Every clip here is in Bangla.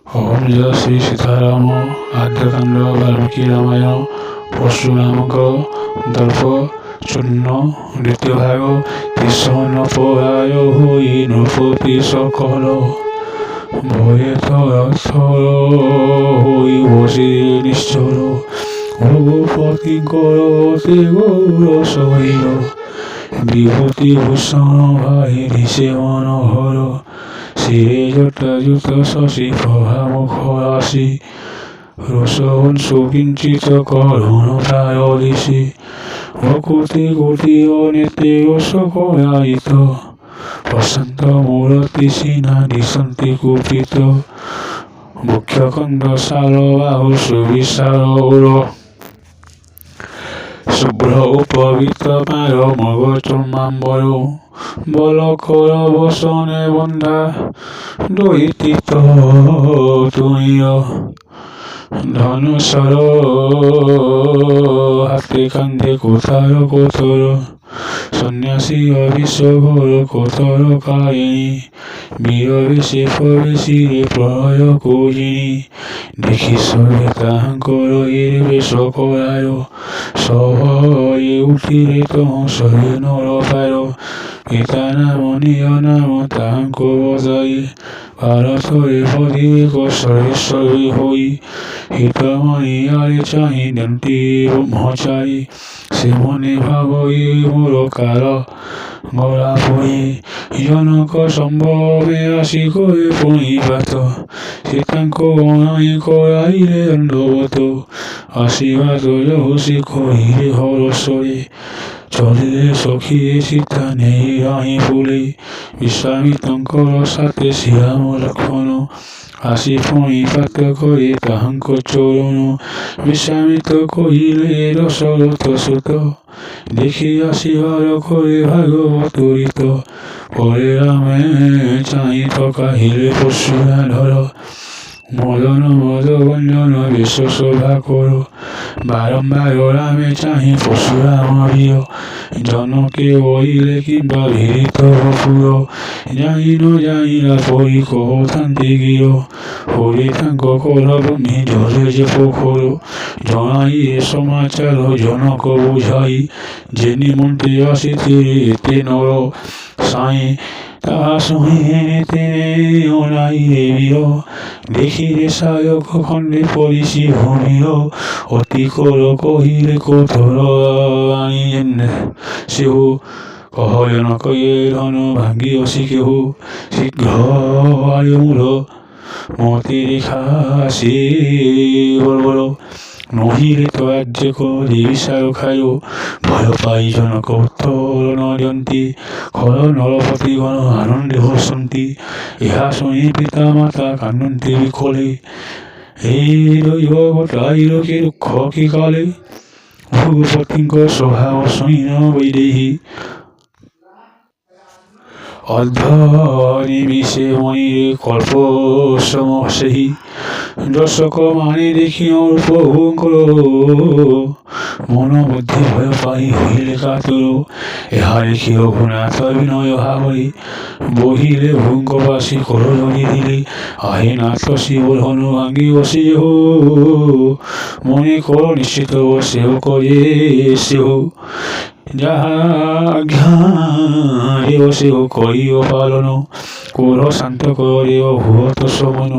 ओम जय श्री सीताराम आद्यकांड वाल्मीकि रामायण परशुरामक दर्प चूर्ण द्वितीय भाग किशन पराय हई नृपति सकल भये थर हई बसी निश्चर रघुपति करते गौर शरीर विभूति भूषण भाई ऋषे मनोहर শিরে জটাজুত শশী প্রভা মুখ রাশি রসন সুকিঞ্চিত করুণ প্রায় ঋষি ভকুতি কোটি অনেতে রস করায়িত প্রশান্ত মূরতি সিনা দিশন্তি কুপিত মুখ্যকন্দ সার বাহু সুবিশাল শুভ্র উপবিত পার মগ চর্মাম্বর বলকর বসনে বন্ধা দৈতিত তুমিয় ধনুষর হাতে কান্ধে কোথার কোথর সন্ন্যাসী অবিশ্বঘর কোথর কাহিনী বীর বেশে ফবেশি রে প্রলয় কোজিনী দেখি সর্বে তাহাঙ্কর এর বেশ করায় সভয়ে উঠিলে তহ সর্বে নর পায় পিতা নাম নিয় নাম তাহাঙ্ক বজাই ভারতরে পদিক সর্বেশ্বরী হই হিতমণি আরে চাহি দন্তি ব্রহ্মচারী সে মনে ভাবই মোর কাল গলা পই জনক সম্ভবে আসি করে প্রণিপাত সীতাঙ্ক গণাই করাইলে দণ্ডবত আশীর্বাদ যহসি করিলে হরস্বরে চলিলে সখিয়ে সীতা নেই রাহি ফুলে বিশ্বামিতঙ্কর সাথে শ্রীরাম লক্ষ্মণ আসি প্রণিপাত করে তাহাঙ্ক চরণ বিশ্বামিত কহিলে দশরথ সুত দেখি আসিবার করে ভাগবতরিত পরে রামে চাই কাহিলে পশুরা ধর মদন মদগঞ্জন বেশ শোভা কর বারম্বার রামে চাহি পশুরাম প্রিয় জনকে বইলে কিংবা ভীত পুর জানিন জানিলা পরি কহতান্তে গিয় হরে তাঙ্ক কর ভূমি জলে যে পোখর জনাই এ সমাচার জনক বুঝাই যে নিমন্ত্রে আসিতে এতে নর সাই তাহা শুনিতে অনাইলে বীর দেখিলে সায়ক খণ্ডে পরিষি ভূমির অতি কর কহিলে কোথর আনিলেন সেহু কহ জনক এ ধন ভাঙ্গি অসি কেহু শীঘ্র আয় মূল মতি রেখাসি বর্বর নহিলে তো রাজ্য করি বিষয় খায় ভয় পাই জনক উত্তর নয়ন্তি খর নরপতি গণ আনন্দে হসন্তি ইহা শুনি পিতা মাতা কান্দন্তি বিকলে এই দৈব গোটাই লোকে দুঃখ কি কালে ভূপতিঙ্ক স্বভাব শুনিন বৈদেহী অর্ধনিমিষে ময়ূরে কল্প সমসেহি দর্শক মানে দেখি উপভঙ্কর মন বুদ্ধি ভয় পাই হইলে কাতর ইহা দেখি রঘুনাথ বিনয় ভাবই বহিলে ভঙ্কবাসী করজনি দিলে আহে নাথ শিব ধনু ভাঙ্গি বসে যেহ মনে কর নিশ্চিত সেহ করে সেহ যাহা আজ্ঞা সেহ করিও পালন কর শান্ত করে ভূত শমন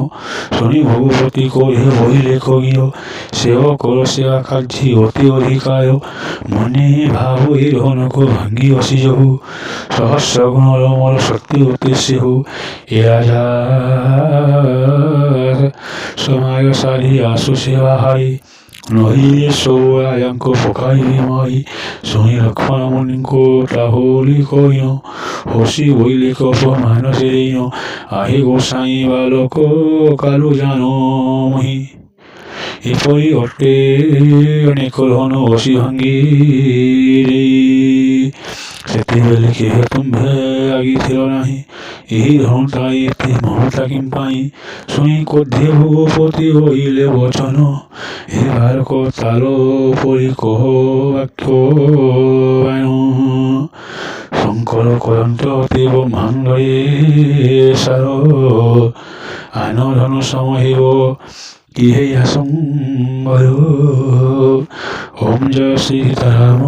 শনি ভূপতি করে বহিলে করিও সেহ কর সেবা কার্যি অতি অধিকার মনে ভাব এ ধনক ভাঙ্গি অসি যহু সহস্র গুণ রমর শক্তি হতে সেহ এ রাজা সময় সারি আসু সেবা হারি নহিলে সৌরায়াঙ্ক পকাইবে মাই শুনি লক্ষ্মণ মুনিঙ্ক তাহলি কইন হসি বইলে কপ মানসে দিন আহে গোসাই বালক কালু জানো মহি এপরি অটে অনেক ধন হসি ভাঙ্গি ସେତେବେଳେ କେବେ ତୁମ୍ଭେ ଲାଗିଥିଲ ନାହିଁ ଏହି ଧନଟା ଏତେ ମମତା କିମ୍ପାଇଁ ଶୁଣି କ୍ରୋଧେ ଭୂପତି ହୋଇଲେ ବଚନ ହେ ବାଳକ ତାର ପରି କହ ବାକ୍ୟ ବାଣ ଶଙ୍କର କରନ୍ତ ଦେବ ମାଣ୍ଡରେ ସାର আনধন সমহিব ইহে আসম্বর। ওম জয় শ্রী সীতারাম।